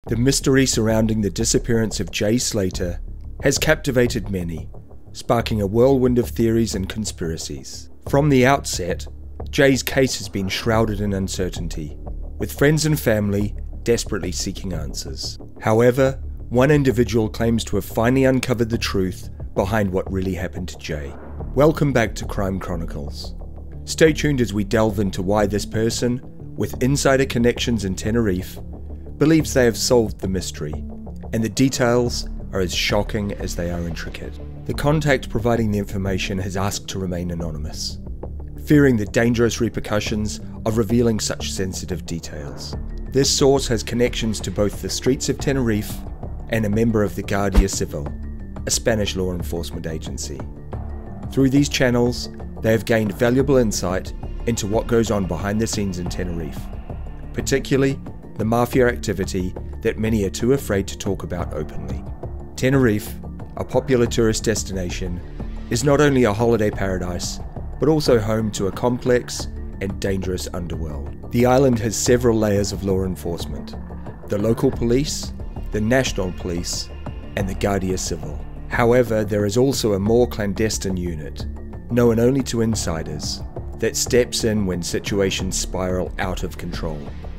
The mystery surrounding the disappearance of Jay Slater has captivated many, sparking a whirlwind of theories and conspiracies. From the outset, Jay's case has been shrouded in uncertainty, with friends and family desperately seeking answers. However, one individual claims to have finally uncovered the truth behind what really happened to Jay. Welcome back to Crime Chronicles. Stay tuned as we delve into why this person, with insider connections in Tenerife, believes they have solved the mystery, and the details are as shocking as they are intricate. The contact providing the information has asked to remain anonymous, fearing the dangerous repercussions of revealing such sensitive details. This source has connections to both the streets of Tenerife and a member of the Guardia Civil, a Spanish law enforcement agency. Through these channels, they have gained valuable insight into what goes on behind the scenes in Tenerife, particularly the mafia activity that many are too afraid to talk about openly. Tenerife, a popular tourist destination, is not only a holiday paradise, but also home to a complex and dangerous underworld. The island has several layers of law enforcement: the local police, the national police, and the Guardia Civil. However, there is also a more clandestine unit, known only to insiders, that steps in when situations spiral out of control.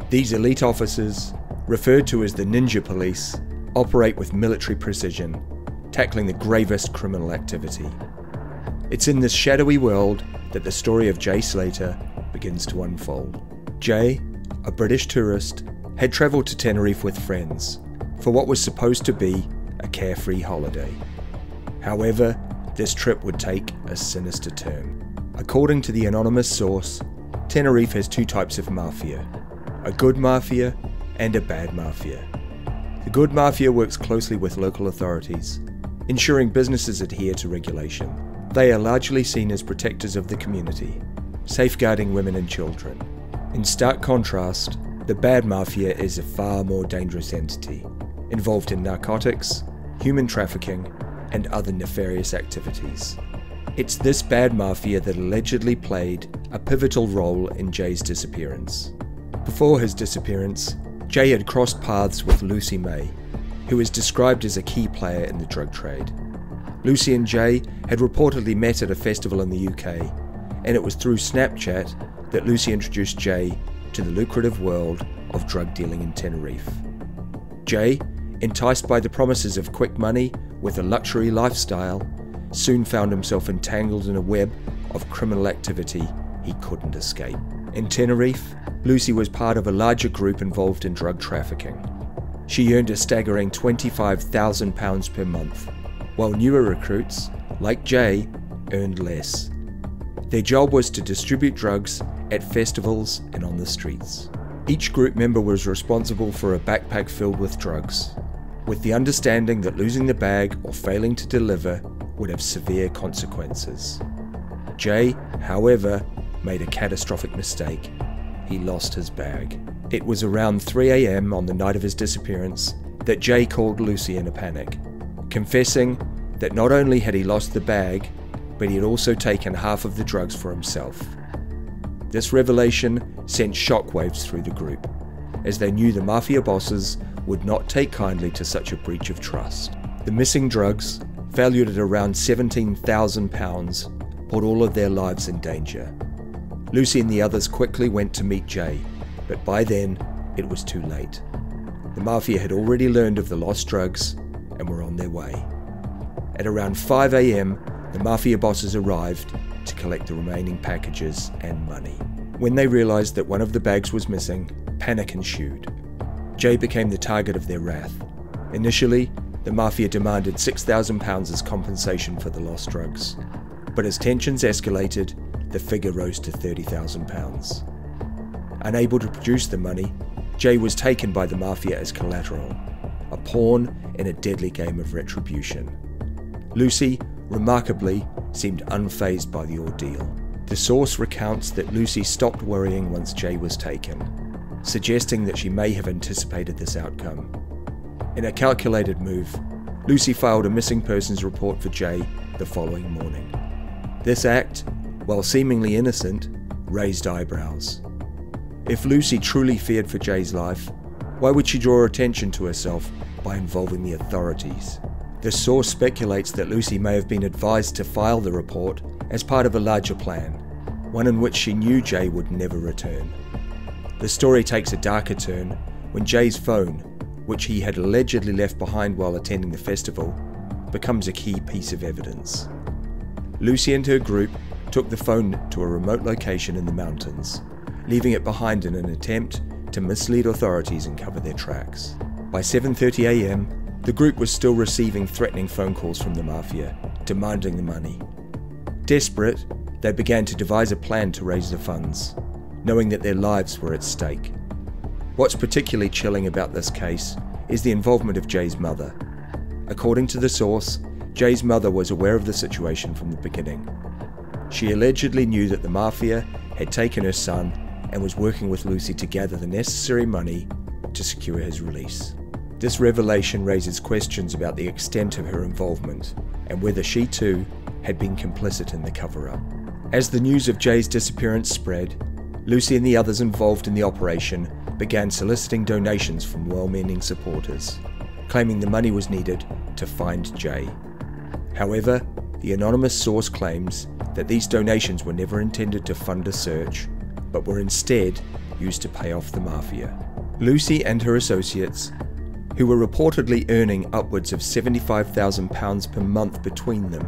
These elite officers, referred to as the Ninja Police, operate with military precision, tackling the gravest criminal activity. It's in this shadowy world that the story of Jay Slater begins to unfold. Jay, a British tourist, had travelled to Tenerife with friends for what was supposed to be a carefree holiday. However, this trip would take a sinister turn. According to the anonymous source, Tenerife has two types of mafia: a good mafia and a bad mafia. The good mafia works closely with local authorities, ensuring businesses adhere to regulation. They are largely seen as protectors of the community, safeguarding women and children. In stark contrast, the bad mafia is a far more dangerous entity, involved in narcotics, human trafficking, and other nefarious activities. It's this bad mafia that allegedly played a pivotal role in Jay's disappearance. Before his disappearance, Jay had crossed paths with Lucy May, who is described as a key player in the drug trade. Lucy and Jay had reportedly met at a festival in the UK, and it was through Snapchat that Lucy introduced Jay to the lucrative world of drug dealing in Tenerife. Jay, enticed by the promises of quick money with a luxury lifestyle, soon found himself entangled in a web of criminal activity he couldn't escape. In Tenerife, Lucy was part of a larger group involved in drug trafficking. She earned a staggering £25,000 per month, while newer recruits, like Jay, earned less. Their job was to distribute drugs at festivals and on the streets. Each group member was responsible for a backpack filled with drugs, with the understanding that losing the bag or failing to deliver would have severe consequences. Jay, however, made a catastrophic mistake. He lost his bag. It was around 3 AM on the night of his disappearance that Jay called Lucy in a panic, confessing that not only had he lost the bag, but he had also taken half of the drugs for himself. This revelation sent shockwaves through the group, as they knew the mafia bosses would not take kindly to such a breach of trust. The missing drugs, valued at around £17,000, put all of their lives in danger. Lucy and the others quickly went to meet Jay, but by then, it was too late. The mafia had already learned of the lost drugs and were on their way. At around 5 AM, the mafia bosses arrived to collect the remaining packages and money. When they realized that one of the bags was missing, panic ensued. Jay became the target of their wrath. Initially, the mafia demanded £6,000 as compensation for the lost drugs, but as tensions escalated, the figure rose to £30,000. Unable to produce the money, Jay was taken by the mafia as collateral, a pawn in a deadly game of retribution. Lucy, remarkably, seemed unfazed by the ordeal. The source recounts that Lucy stopped worrying once Jay was taken, suggesting that she may have anticipated this outcome. In a calculated move, Lucy filed a missing persons report for Jay the following morning. This act, while seemingly innocent, raised eyebrows. If Lucy truly feared for Jay's life, Why would she draw attention to herself by involving the authorities? The source speculates that Lucy may have been advised to file the report as part of a larger plan, one in which she knew Jay would never return. The story takes a darker turn when Jay's phone, which he had allegedly left behind while attending the festival, becomes a key piece of evidence. Lucy and her group took the phone to a remote location in the mountains, leaving it behind in an attempt to mislead authorities and cover their tracks. By 7:30 a.m, the group was still receiving threatening phone calls from the mafia, demanding the money. Desperate, they began to devise a plan to raise the funds, knowing that their lives were at stake. What's particularly chilling about this case is the involvement of Jay's mother. According to the source, Jay's mother was aware of the situation from the beginning. She allegedly knew that the mafia had taken her son and was working with Lucy to gather the necessary money to secure his release. This revelation raises questions about the extent of her involvement and whether she too had been complicit in the cover-up. As the news of Jay's disappearance spread, Lucy and the others involved in the operation began soliciting donations from well-meaning supporters, claiming the money was needed to find Jay. However, the anonymous source claims that these donations were never intended to fund a search, but were instead used to pay off the mafia. Lucy and her associates, who were reportedly earning upwards of £75,000 per month between them,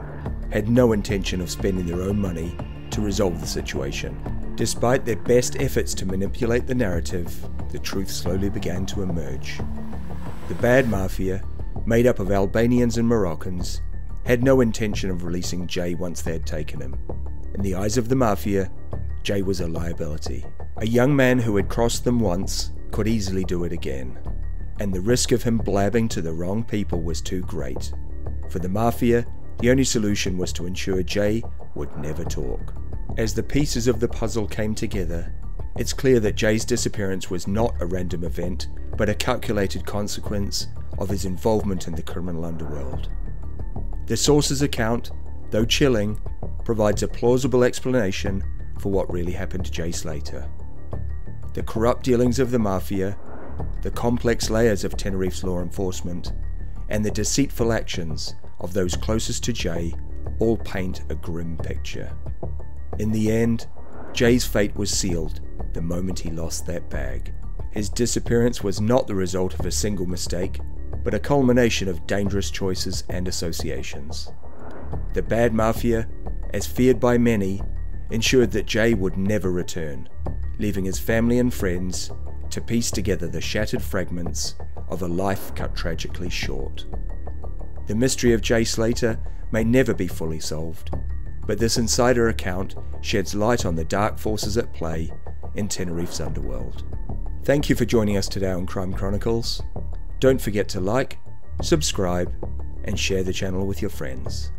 had no intention of spending their own money to resolve the situation. Despite their best efforts to manipulate the narrative, the truth slowly began to emerge. The bad mafia, made up of Albanians and Moroccans, had no intention of releasing Jay once they had taken him. In the eyes of the mafia, Jay was a liability. A young man who had crossed them once could easily do it again, and the risk of him blabbing to the wrong people was too great. For the mafia, the only solution was to ensure Jay would never talk. As the pieces of the puzzle came together, it's clear that Jay's disappearance was not a random event, but a calculated consequence of his involvement in the criminal underworld. The source's account, though chilling, provides a plausible explanation for what really happened to Jay Slater. The corrupt dealings of the mafia, the complex layers of Tenerife's law enforcement, and the deceitful actions of those closest to Jay all paint a grim picture. In the end, Jay's fate was sealed the moment he lost that bag. His disappearance was not the result of a single mistake, but a culmination of dangerous choices and associations. The bad mafia, as feared by many, ensured that Jay would never return, leaving his family and friends to piece together the shattered fragments of a life cut tragically short. The mystery of Jay Slater may never be fully solved, but this insider account sheds light on the dark forces at play in Tenerife's underworld. Thank you for joining us today on Crime Chronicles. Don't forget to like, subscribe, and share the channel with your friends.